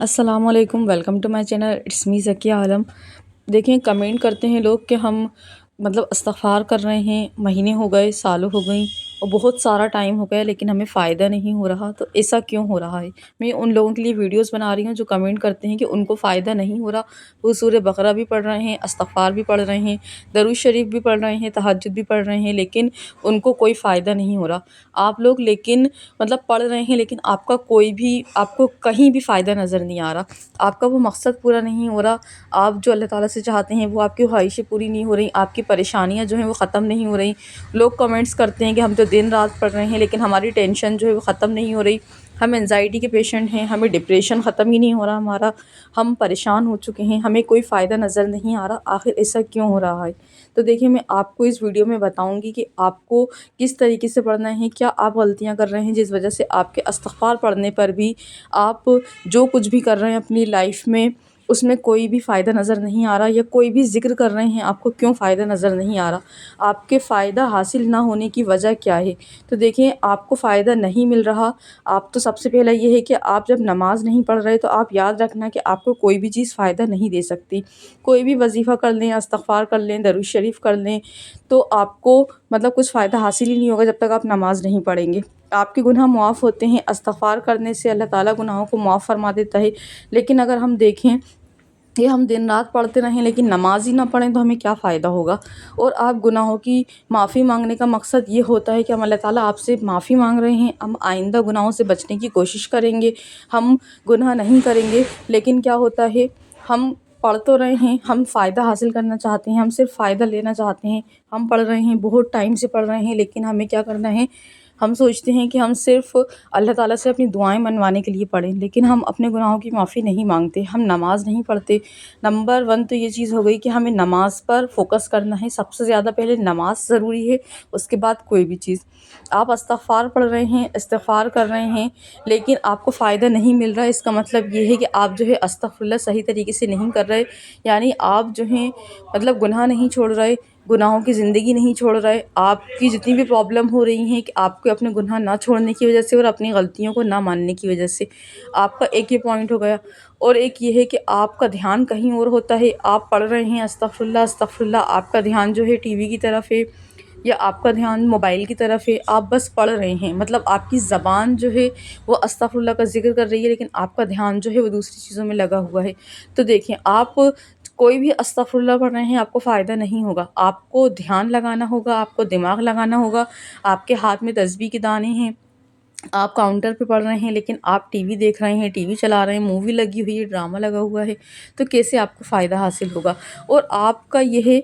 السلام علیکم، welcome to my channel, it's me Zakia Alam. دیکھیں، کمنٹ کرتے ہیں لوگ کہ ہم استغفار کر رہے ہیں، مہینے ہو گئے، سالوں ہو گئیں اور بہت سارا ٹائم ہو گیا لیکن ہمیں فائدہ نہیں ہو رہا، تو ایسا کیوں ہو رہا ہے؟ میں ان لوگوں کے لیے ویڈیوز بنا رہی ہوں جو کمنٹ کرتے ہیں کہ ان کو فائدہ نہیں ہو رہا، وہ سورہ بقرہ بھی پڑھ رہے ہیں، استغفار بھی پڑھ رہے ہیں، درود شریف بھی پڑھ رہے ہیں، تہجد بھی پڑھ رہے ہیں، لیکن ان کو کوئی فائدہ نہیں ہو رہا۔ آپ لوگ لیکن پڑھ رہے ہیں لیکن آپ کو کہیں بھی فائدہ نظر نہیں آ رہا، آپ کا وہ مقصد پورا نہیں ہو رہا، آپ جو اللہ تعالیٰ سے چاہتے ہیں وہ آپ کی خواہشیں پوری نہیں ہو رہی، آپ کی پریشانیاں جو ہیں وہ ختم نہیں ہو رہی۔ لوگ کمنٹس کرتے ہیں کہ ہم تو دن رات پڑھ رہے ہیں لیکن ہماری ٹینشن جو ہے وہ ختم نہیں ہو رہی، ہم انزائٹی کے پیشنٹ ہیں، ہمیں ڈپریشن ختم ہی نہیں ہو رہا ہمارا، ہم پریشان ہو چکے ہیں، ہمیں کوئی فائدہ نظر نہیں آ رہا، آخر ایسا کیوں ہو رہا ہے؟ تو دیکھیں، میں آپ کو اس ویڈیو میں بتاؤں گی کہ آپ کو کس طریقے سے پڑھنا ہے، کیا آپ غلطیاں کر رہے ہیں جس وجہ سے آپ کے استغفار پڑھنے پر بھی آپ جو کچھ بھی کر رہے ہیں اپنی لائف میں اس میں کوئی بھی فائدہ نظر نہیں آ رہا، یا کوئی بھی ذکر کر رہے ہیں آپ کو کیوں فائدہ نظر نہیں آ رہا، آپ کے فائدہ حاصل نہ ہونے کی وجہ کیا ہے؟ تو دیکھیں، آپ کو فائدہ نہیں مل رہا، آپ تو سب سے پہلا یہ ہے کہ آپ جب نماز نہیں پڑھ رہے تو آپ یاد رکھنا کہ آپ کو کوئی بھی چیز فائدہ نہیں دے سکتی۔ کوئی بھی وظیفہ کر لیں، استغفار کر لیں، درود شریف کر لیں، تو آپ کو کچھ فائدہ حاصل ہی نہیں ہوگا جب تک آپ نماز نہیں پڑھیں گے۔ آپ کے گناہ معاف ہوتے ہیں، استغفار کرنے سے اللہ تعالیٰ گناہوں کو معاف فرما دیتا ہے، لیکن اگر ہم دیکھیں کہ ہم دن رات پڑھتے رہیں لیکن نماز ہی نہ پڑھیں تو ہمیں کیا فائدہ ہوگا؟ اور آپ گناہوں کی معافی مانگنے کا مقصد یہ ہوتا ہے کہ ہم اللہ تعالیٰ آپ سے معافی مانگ رہے ہیں، ہم آئندہ گناہوں سے بچنے کی کوشش کریں گے، ہم گناہ نہیں کریں گے، لیکن کیا ہوتا ہے، ہم پڑھ تو رہے ہیں، ہم فائدہ حاصل کرنا چاہتے ہیں، ہم صرف فائدہ لینا چاہتے ہیں، ہم پڑھ رہے ہیں، بہت ٹائم سے پڑھ رہے ہیں، لیکن ہمیں کیا کرنا ہے، ہم سوچتے ہیں کہ ہم صرف اللہ تعالیٰ سے اپنی دعائیں منوانے کے لیے پڑھیں، لیکن ہم اپنے گناہوں کی معافی نہیں مانگتے، ہم نماز نہیں پڑھتے۔ نمبر 1 تو یہ چیز ہو گئی کہ ہمیں نماز پر فوکس کرنا ہے، سب سے زیادہ پہلے نماز ضروری ہے، اس کے بعد کوئی بھی چیز۔ آپ استغفار پڑھ رہے ہیں، استغفار کر رہے ہیں، لیکن آپ کو فائدہ نہیں مل رہا ہے، اس کا مطلب یہ ہے کہ آپ جو ہے استغفر اللہ صحیح طریقے سے نہیں کر رہے، یعنی آپ جو ہیں گناہ نہیں چھوڑ رہے، گناہوں کی زندگی نہیں چھوڑ رہے۔ آپ کی جتنی بھی پرابلم ہو رہی ہیں کہ آپ کو اپنے گناہ نہ چھوڑنے کی وجہ سے اور اپنی غلطیوں کو نہ ماننے کی وجہ سے، آپ کا ایک یہ پوائنٹ ہو گیا۔ اور ایک یہ ہے کہ آپ کا دھیان کہیں اور ہوتا ہے، آپ پڑھ رہے ہیں استغفر اللہ، آپ کا دھیان جو ہے ٹی وی کی طرف ہے، یا آپ کا دھیان موبائل کی طرف ہے، آپ بس پڑھ رہے ہیں، آپ کی زبان جو ہے وہ استغفر اللہ کا ذکر کر رہی ہے لیکن آپ کا دھیان جو ہے وہ دوسری چیزوں میں لگا ہوا ہے۔ تو دیکھیں، آپ کوئی بھی استغفر اللہ پڑھ رہے ہیں، آپ کو فائدہ نہیں ہوگا، آپ کو دھیان لگانا ہوگا، آپ کو دماغ لگانا ہوگا، آپ کے ہاتھ میں تسبیح کے دانے ہیں، آپ کاؤنٹر پہ پڑھ رہے ہیں لیکن آپ ٹی وی دیکھ رہے ہیں، ٹی وی چلا رہے ہیں، مووی لگی ہوئی ہے، ڈرامہ لگا ہوا ہے، تو کیسے آپ کو فائدہ حاصل ہوگا؟ اور آپ کا یہ ہے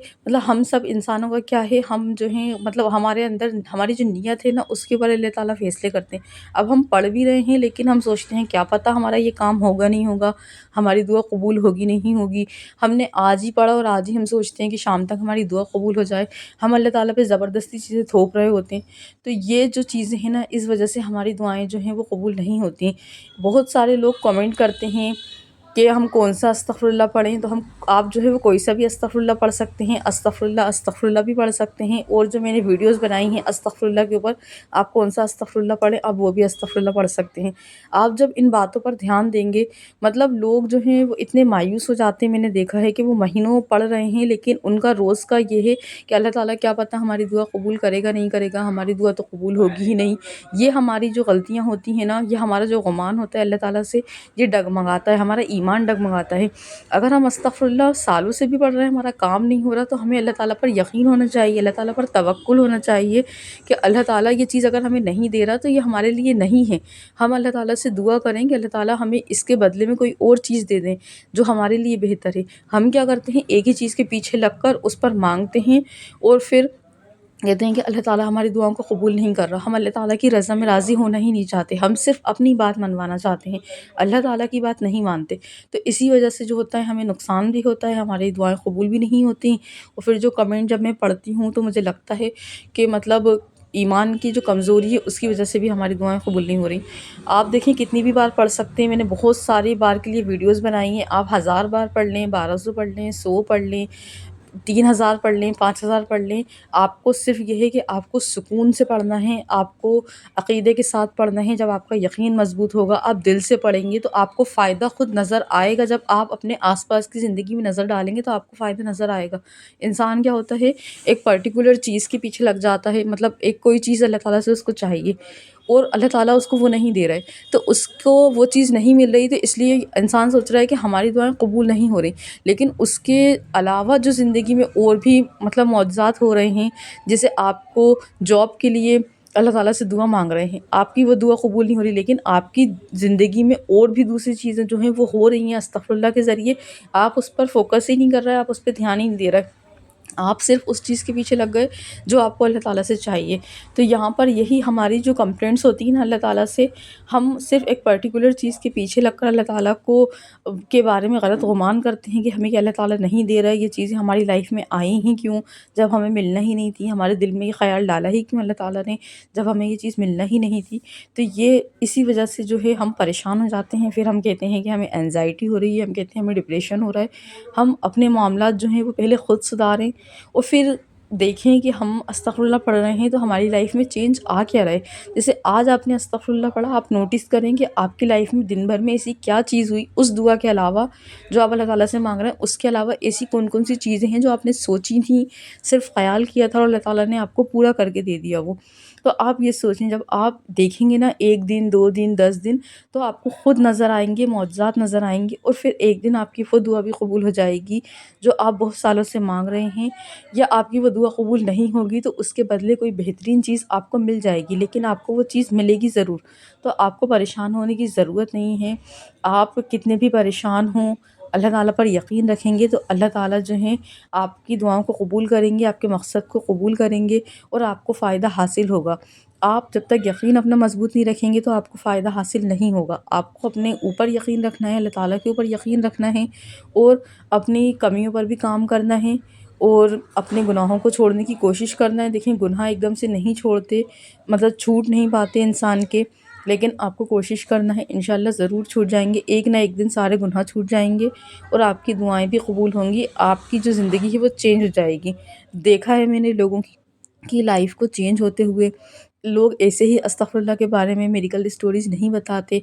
ہم سب انسانوں کا کیا ہے، ہم جو ہیں ہمارے اندر ہماری جو نیت ہے نا، اس کے اوپر اللہ تعالیٰ فیصلے کرتے ہیں۔ اب ہم پڑھ بھی رہے ہیں لیکن ہم سوچتے ہیں کیا پتہ ہمارا یہ کام ہوگا نہیں ہوگا، ہماری دعا قبول ہوگی نہیں ہوگی، ہم نے آج ہی پڑھا اور آج ہی ہم سوچتے ہیں کہ شام تک ہماری دعا قبول ہو جائے، ہم اللہ تعالیٰ پہ زبردستی چیزیں تھوپ رہے ہوتے ہیں۔ تو یہ جو چیزیں ہیں نا، اس وجہ سے ہماری دعائیں جو ہیں وہ قبول نہیں ہوتی ہیں۔ بہت سارے لوگ کمنٹ کرتے ہیں کہ ہم کون سا استغفر اللہ پڑھیں، تو آپ جو ہے وہ کوئی سا بھی استغفر اللہ پڑھ سکتے ہیں، استغفر اللہ بھی پڑھ سکتے ہیں، اور جو میں نے ویڈیوز بنائی ہیں استغفر اللہ کے اوپر، آپ کون سا استغفر اللہ پڑھیں، آپ وہ بھی استغفر اللہ پڑھ سکتے ہیں۔ آپ جب ان باتوں پر دھیان دیں گے، لوگ جو ہیں وہ اتنے مایوس ہو جاتے ہیں، میں نے دیکھا ہے کہ وہ مہینوں پڑھ رہے ہیں لیکن ان کا روز کا یہ ہے کہ اللہ تعالیٰ کیا پتہ ہماری دعا قبول کرے گا نہیں کرے گا، ہماری دعا تو قبول ہوگی ہی نہیں۔ یہ ہماری جو غلطیاں ہوتی ہیں نا، یہ ہمارا جو گمان ہوتا ہے اللہ تعالیٰ سے، یہ ڈگمگاتا ہے، ہمارا ایمان ڈگمگاتا ہے۔ اگر ہم استغفر اللہ سالوں سے بھی پڑھ رہے ہیں، ہمارا کام نہیں ہو رہا، تو ہمیں اللہ تعالیٰ پر یقین ہونا چاہیے، اللہ تعالیٰ پر توکل ہونا چاہیے کہ اللہ تعالیٰ یہ چیز اگر ہمیں نہیں دے رہا تو یہ ہمارے لیے نہیں ہے۔ ہم اللہ تعالیٰ سے دعا کریں کہ اللہ تعالیٰ ہمیں اس کے بدلے میں کوئی اور چیز دے دیں جو ہمارے لیے بہتر ہے۔ ہم کیا کرتے ہیں، ایک ہی چیز کے پیچھے لگ کر اس پر مانگتے ہیں اور پھر کہتے ہیں کہ اللہ تعالیٰ ہماری دعاؤں کو قبول نہیں کر رہا، ہم اللہ تعالیٰ کی رضا میں راضی ہونا ہی نہیں چاہتے، ہم صرف اپنی بات منوانا چاہتے ہیں، اللہ تعالیٰ کی بات نہیں مانتے۔ تو اسی وجہ سے جو ہوتا ہے ہمیں نقصان بھی ہوتا ہے، ہماری دعائیں قبول بھی نہیں ہوتی۔ اور پھر جو کمنٹ جب میں پڑھتی ہوں تو مجھے لگتا ہے کہ ایمان کی جو کمزوری ہے اس کی وجہ سے بھی ہماری دعائیں قبول نہیں ہو رہی۔ آپ دیکھیں کتنی بھی بار پڑھ سکتے ہیں، میں نے بہت ساری بار کے لیے ویڈیوز بنائی ہیں، آپ 1000 بار پڑھ لیں، 1200 پڑھ لیں، 100 پڑھ لیں، 3000 پڑھ لیں، 5000 پڑھ لیں، آپ کو صرف یہ ہے کہ آپ کو سکون سے پڑھنا ہے، آپ کو عقیدے کے ساتھ پڑھنا ہے۔ جب آپ کا یقین مضبوط ہوگا، آپ دل سے پڑھیں گے تو آپ کو فائدہ خود نظر آئے گا۔ جب آپ اپنے آس پاس کی زندگی میں نظر ڈالیں گے تو آپ کو فائدہ نظر آئے گا۔ انسان کیا ہوتا ہے، ایک پرٹیکولر چیز کے پیچھے لگ جاتا ہے، مطلب ایک کوئی چیز اللہ تعالیٰ سے اس کو چاہیے اور اللہ تعالیٰ اس کو وہ نہیں دے رہے، تو اس کو وہ چیز نہیں مل رہی، تو اس لیے انسان سوچ رہا ہے کہ ہماری دعائیں قبول نہیں ہو رہی۔ لیکن اس کے علاوہ جو زندگی میں اور بھی مطلب معجزات ہو رہے ہیں، جیسے آپ کو جاب کے لیے اللہ تعالیٰ سے دعا مانگ رہے ہیں، آپ کی وہ دعا قبول نہیں ہو رہی، لیکن آپ کی زندگی میں اور بھی دوسری چیزیں جو ہیں وہ ہو رہی ہیں استغفر اللہ کے ذریعے، آپ اس پر فوکس ہی نہیں کر رہے، آپ اس پہ دھیان ہی نہیں دے رہے، آپ صرف اس چیز کے پیچھے لگ گئے جو آپ کو اللہ تعالیٰ سے چاہیے۔ تو یہاں پر یہی ہماری جو کمپلینٹس ہوتی ہیں نا اللہ تعالیٰ سے، ہم صرف ایک پرٹیکولر چیز کے پیچھے لگ کر اللہ تعالیٰ کو کے بارے میں غلط گمان کرتے ہیں کہ ہمیں کہ اللہ تعالیٰ نہیں دے رہا ہے، یہ چیزیں ہماری لائف میں آئی ہی کیوں جب ہمیں ملنا ہی نہیں تھی، ہمارے دل میں یہ خیال ڈالا ہی کیوں اللہ تعالیٰ نے جب ہمیں یہ چیز ملنا ہی نہیں تھی۔ تو یہ اسی وجہ سے جو ہے ہم پریشان ہو جاتے ہیں، پھر ہم کہتے ہیں کہ ہمیں اینزائٹی ہو رہی ہے، ہم کہتے ہیں ہمیں ڈپریشن ہو رہا ہے۔ ہم اپنے معاملات جو ہیں وہ پہلے خود سدھاریں اور پھر دیکھیں کہ ہم استغفر اللہ پڑھ رہے ہیں تو ہماری لائف میں چینج آ کیا رہے۔ جیسے آج آپ نے استغفر اللہ پڑھا، آپ نوٹس کریں کہ آپ کی لائف میں دن بھر میں ایسی کیا چیز ہوئی، اس دعا کے علاوہ جو آپ اللہ تعالیٰ سے مانگ رہے ہیں، اس کے علاوہ ایسی کون کون سی چیزیں ہیں جو آپ نے سوچی تھیں، صرف خیال کیا تھا اور اللہ تعالیٰ نے آپ کو پورا کر کے دے دیا وہ۔ تو آپ یہ سوچیں، جب آپ دیکھیں گے نا 1 دن 2 دن 10 دن، تو آپ کو خود نظر آئیں گے، معجزات نظر آئیں گے، اور پھر ایک دن آپ کی وہ دعا بھی قبول ہو جائے گی جو آپ بہت سالوں سے مانگ رہے ہیں، یا آپ کی وہ دعا قبول نہیں ہوگی تو اس کے بدلے کوئی بہترین چیز آپ کو مل جائے گی، لیکن آپ کو وہ چیز ملے گی ضرور۔ تو آپ کو پریشان ہونے کی ضرورت نہیں ہے، آپ کتنے بھی پریشان ہوں، اللہ تعالیٰ پر یقین رکھیں گے تو اللہ تعالیٰ جو ہیں آپ کی دعاؤں کو قبول کریں گے، آپ کے مقصد کو قبول کریں گے اور آپ کو فائدہ حاصل ہوگا۔ آپ جب تک یقین اپنا مضبوط نہیں رکھیں گے تو آپ کو فائدہ حاصل نہیں ہوگا۔ آپ کو اپنے اوپر یقین رکھنا ہے، اللہ تعالیٰ کے اوپر یقین رکھنا ہے، اور اپنی کمیوں پر بھی کام کرنا ہے، اور اپنے گناہوں کو چھوڑنے کی کوشش کرنا ہے۔ دیکھیں گناہ ایک دم سے نہیں چھوڑتے، مطلب چھوٹ نہیں پاتے انسان کے، لیکن آپ کو کوشش کرنا ہے، انشاءاللہ ضرور چھوٹ جائیں گے، ایک نہ ایک دن سارے گناہ چھوٹ جائیں گے اور آپ کی دعائیں بھی قبول ہوں گی، آپ کی جو زندگی ہے وہ چینج ہو جائے گی۔ دیکھا ہے میں نے لوگوں کی لائف کو چینج ہوتے ہوئے۔ لوگ ایسے ہی استغفر اللہ کے بارے میں میڈیکل اسٹوریز نہیں بتاتے،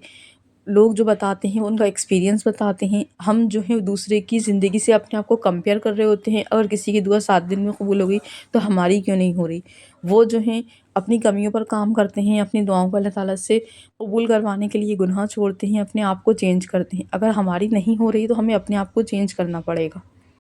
لوگ جو بتاتے ہیں ان کا ایکسپیرینس بتاتے ہیں۔ ہم جو ہے دوسرے کی زندگی سے اپنے آپ کو کمپیئر کر رہے ہوتے ہیں، اگر کسی کی دعا 7 دن میں قبول ہو گئی تو ہماری کیوں نہیں ہو رہی۔ وہ جو ہیں اپنی کمیوں پر کام کرتے ہیں، اپنی دعاؤں کو اللہ تعالیٰ سے قبول کروانے کے لیے گناہ چھوڑتے ہیں، اپنے آپ کو چینج کرتے ہیں۔ اگر ہماری نہیں ہو رہی تو ہمیں اپنے آپ کو چینج کرنا پڑے گا۔